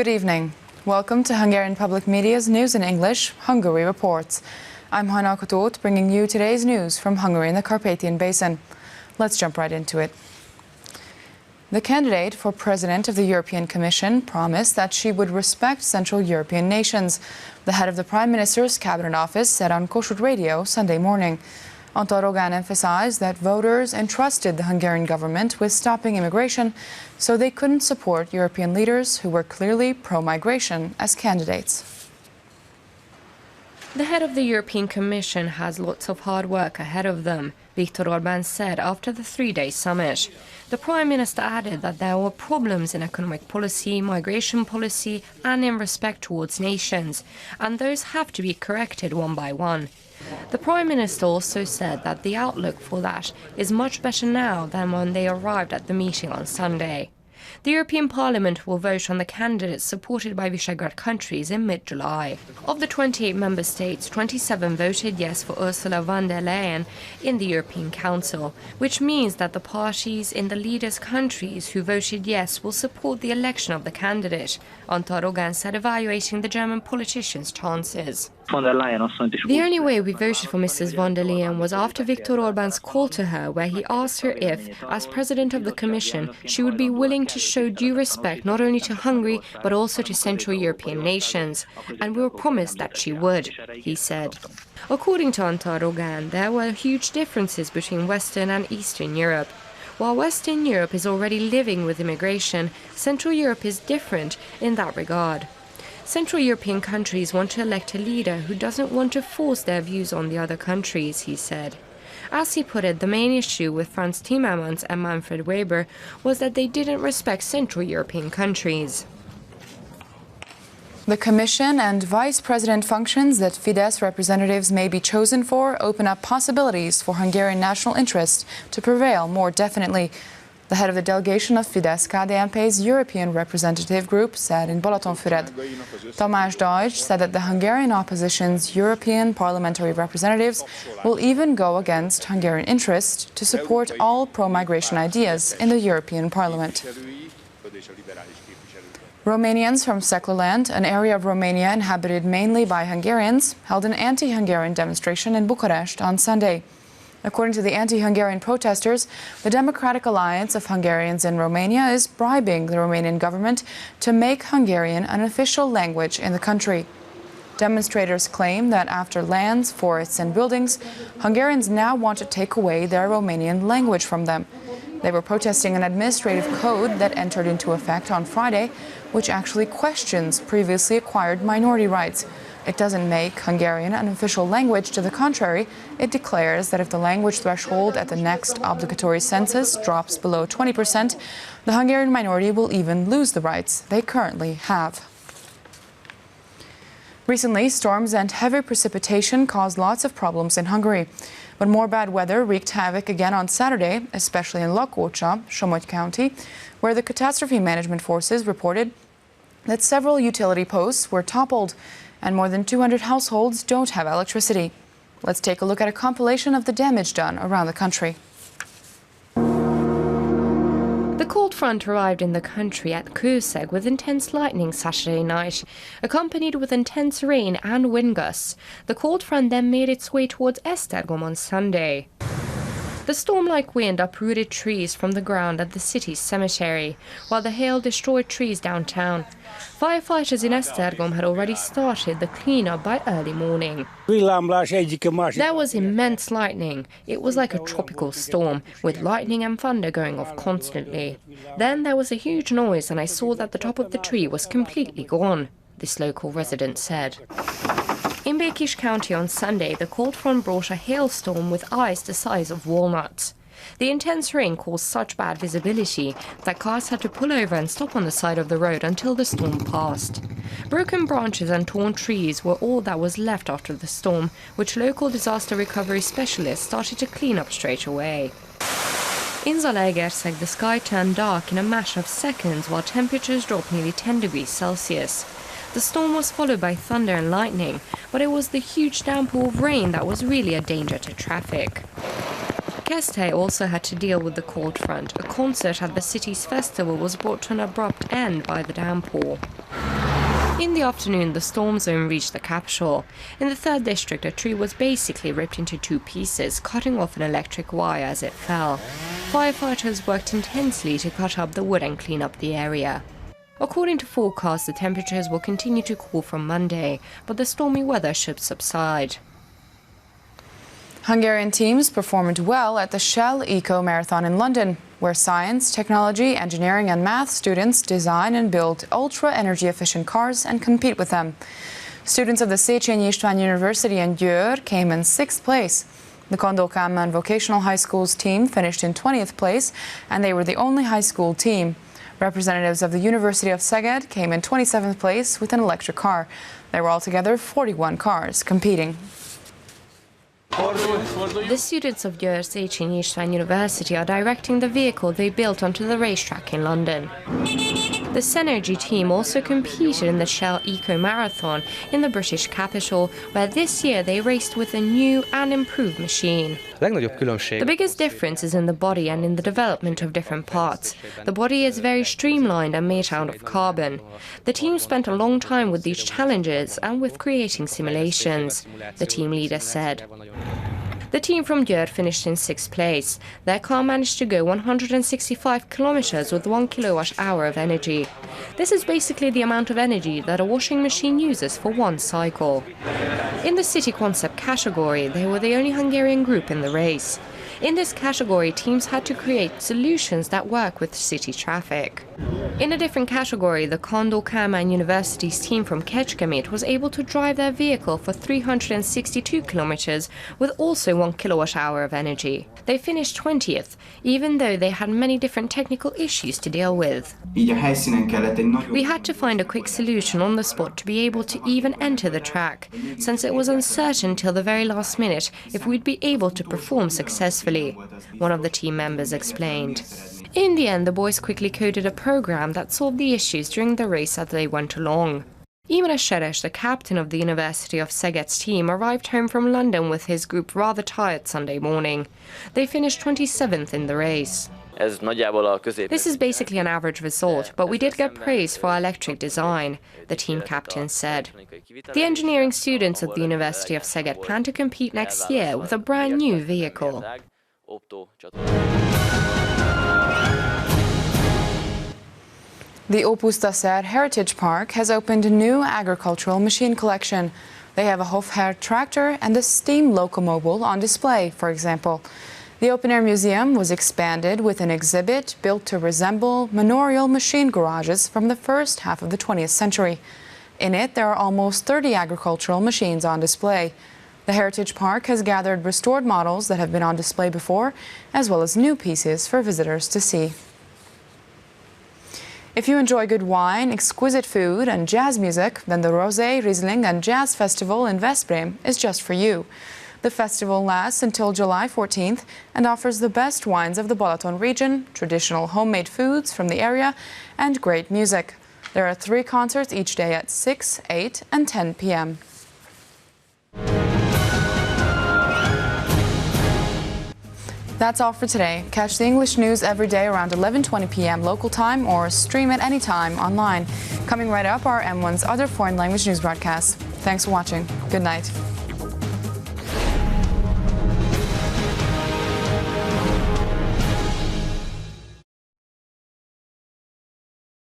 Good evening. Welcome to Hungarian Public Media's News in English, Hungary Reports. I'm Hanna Kotóth, bringing you today's news from Hungary and the Carpathian Basin. Let's jump right into it. The candidate for president of the European Commission promised that she would respect Central European nations. The head of the Prime Minister's Cabinet Office said on Kossuth Radio Sunday morning. Viktor Orban emphasized that voters entrusted the Hungarian government with stopping immigration, so they couldn't support European leaders who were clearly pro-migration as candidates. The head of the European Commission has lots of hard work ahead of them, Viktor Orban said after the three-day summit. The Prime Minister added that there were problems in economic policy, migration policy and in respect towards nations, and those have to be corrected one by one. The Prime Minister also said that the outlook for that is much better now than when they arrived at the meeting on Sunday. The European Parliament will vote on the candidates supported by Visegrad countries in mid-July. Of the 28 member states, 27 voted yes for Ursula von der Leyen in the European Council, which means that the parties in the leaders' countries who voted yes will support the election of the candidate, Viktor Orban said, evaluating the German politicians' chances. The only way we voted for Mrs. von der Leyen was after Viktor Orban's call to her, where he asked her if, as President of the Commission, she would be willing to show due respect not only to Hungary but also to Central European nations. And we were promised that she would, he said. According to Viktor Orban, there were huge differences between Western and Eastern Europe. While Western Europe is already living with immigration, Central Europe is different in that regard. Central European countries want to elect a leader who doesn't want to force their views on the other countries, he said. As he put it, the main issue with Franz Timmermans and Manfred Weber was that they didn't respect Central European countries. The Commission and Vice President functions that Fidesz representatives may be chosen for open up possibilities for Hungarian national interest to prevail more definitely. The head of the delegation of Fidesz-KDNP's European representative group said in Balatonfüred. Tamás Deutsch said that the Hungarian opposition's European parliamentary representatives will even go against Hungarian interest to support all pro-migration ideas in the European Parliament. Romanians from Szeklerland, an area of Romania inhabited mainly by Hungarians, held an anti-Hungarian demonstration in Bucharest on Sunday. According to the anti-Hungarian protesters, the Democratic Alliance of Hungarians in Romania is bribing the Romanian government to make Hungarian an official language in the country. Demonstrators claim that after lands, forests and buildings, Hungarians now want to take away their Romanian language from them. They were protesting an administrative code that entered into effect on Friday, which actually questions previously acquired minority rights. It doesn't make Hungarian an official language. To the contrary, it declares that if the language threshold at the next obligatory census drops below 20%, the Hungarian minority will even lose the rights they currently have. Recently, storms and heavy precipitation caused lots of problems in Hungary. But more bad weather wreaked havoc again on Saturday, especially in Lakócsa, Somogy County, where the catastrophe management forces reported that several utility posts were toppled and more than 200 households don't have electricity. Let's take a look at a compilation of the damage done around the country. The cold front arrived in the country at Kőszeg with intense lightning Saturday night, accompanied with intense rain and wind gusts. The cold front then made its way towards Esztergom on Sunday. The storm-like wind uprooted trees from the ground at the city's cemetery, while the hail destroyed trees downtown. Firefighters in Esztergom had already started the cleanup by early morning. There was immense lightning. It was like a tropical storm, with lightning and thunder going off constantly. Then there was a huge noise and I saw that the top of the tree was completely gone, this local resident said. In Békés County on Sunday, the cold front brought a hailstorm with ice the size of walnuts. The intense rain caused such bad visibility that cars had to pull over and stop on the side of the road until the storm passed. Broken branches and torn trees were all that was left after the storm, which local disaster recovery specialists started to clean up straight away. In Zalaegerszeg, the sky turned dark in a matter of seconds while temperatures dropped nearly 10 degrees Celsius. The storm was followed by thunder and lightning, but it was the huge downpour of rain that was really a danger to traffic. Keszthely also had to deal with the cold front. A concert at the city's festival was brought to an abrupt end by the downpour. In the afternoon, the storm zone reached the capital. In the 3rd district, a tree was basically ripped into 2 pieces, cutting off an electric wire as it fell. Firefighters worked intensely to cut up the wood and clean up the area. According to forecasts, the temperatures will continue to cool from Monday, but the stormy weather should subside. Hungarian teams performed well at the Shell Ecomarathon in London, where science, technology, engineering and math students design and build ultra-energy efficient cars and compete with them. Students of the Széchenyi István University in Győr came in 6th place. The Kandó-Kálmán Vocational High School's team finished in 20th place, and they were the only high school team. Representatives of the University of Szeged came in 27th place with an electric car. There were altogether 41 cars competing. The students of Győr Széchenyi István University are directing the vehicle they built onto the racetrack in London. The Synergy team also competed in the Shell Ecomarathon in the British capital, where this year they raced with a new and improved machine. The biggest difference is in the body and in the development of different parts. The body is very streamlined and made out of carbon. The team spent a long time with these challenges and with creating simulations, the team leader said. The team from Győr finished in 6th place. Their car managed to go 165 kilometers with 1 kilowatt-hour of energy. This is basically the amount of energy that a washing machine uses for one cycle. In the city concept category, they were the only Hungarian group in the race. In this category, teams had to create solutions that work with city traffic. In a different category, the Kandó-Kálmán University's team from Kecskemét was able to drive their vehicle for 362 kilometers with also 1 kilowatt-hour of energy. They finished 20th, even though they had many different technical issues to deal with. We had to find a quick solution on the spot to be able to even enter the track, since it was uncertain till the very last minute if we'd be able to perform successfully, one of the team members explained. In the end, the boys quickly coded a program that solved the issues during the race as they went along. Imre Seres, the captain of the University of Szeged's team, arrived home from London with his group rather tired Sunday morning. They finished 27th in the race. This is basically an average result, but we did get praise for our electric design, the team captain said. The engineering students at the University of Szeged plan to compete next year with a brand new vehicle. The Ópusztaszer Heritage Park has opened a new agricultural machine collection. They have a Hofherr tractor and a steam locomobile on display, for example. The open-air museum was expanded with an exhibit built to resemble manorial machine garages from the first half of the 20th century. In it, there are almost 30 agricultural machines on display. The Heritage Park has gathered restored models that have been on display before, as well as new pieces for visitors to see. If you enjoy good wine, exquisite food and jazz music, then the Rosé, Riesling and Jazz Festival in Veszprém is just for you. The festival lasts until July 14th and offers the best wines of the Balaton region, traditional homemade foods from the area, and great music. There are 3 concerts each day at 6, 8 and 10 p.m. That's all for today. Catch the English news every day around 11:20 p.m. local time or stream it anytime online. Coming right up are M1's other foreign language news broadcasts. Thanks for watching. Good night.